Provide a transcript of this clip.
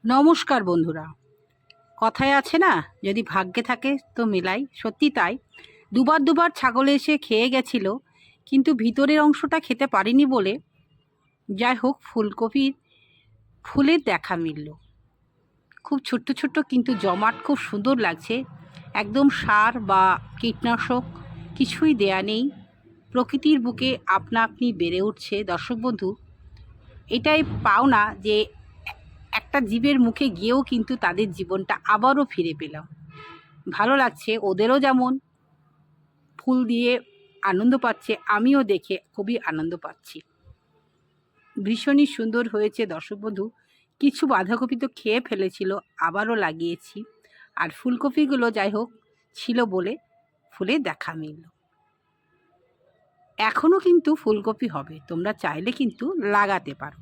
নমস্কার বন্ধুরা। কথায় আছে না, যদি ভাগ্যে থাকে তো মেলাই। সত্যি তাই। দুবার দুবার ছাগল এসে খেয়ে গেছিল, কিন্তু ভিতরের অংশটা খেতে পারিনি বলে যাই হোক ফুলকপির ফুলের দেখা মিলল। খুব ছোট্ট ছোট্ট কিন্তু জমাট, খুব সুন্দর লাগছে। একদম সার বা কীটনাশক কিছুই দেয়া নেই, প্রকৃতির বুকে আপনা আপনি বেড়ে উঠছে। দর্শক বন্ধু, এটাই পাওনা যে একটা জীবের মুখে গিয়েও কিন্তু তাদের জীবনটা আবারও ফিরে পেলাম। ভালো লাগছে, ওদেরও যেমন ফুল দিয়ে আনন্দ পাচ্ছে, আমিও দেখে খুবই আনন্দ পাচ্ছি। ভীষণই সুন্দর হয়েছে দর্শক বন্ধু। কিছু বাঁধাকপি তো খেয়ে ফেলেছিল, আবারও লাগিয়েছি। আর ফুলকপিগুলো যাই হোক ছিল বলে ফুলে দেখা মিলল। এখনও কিন্তু ফুলকপি হবে, তোমরা চাইলে কিন্তু লাগাতে পারো।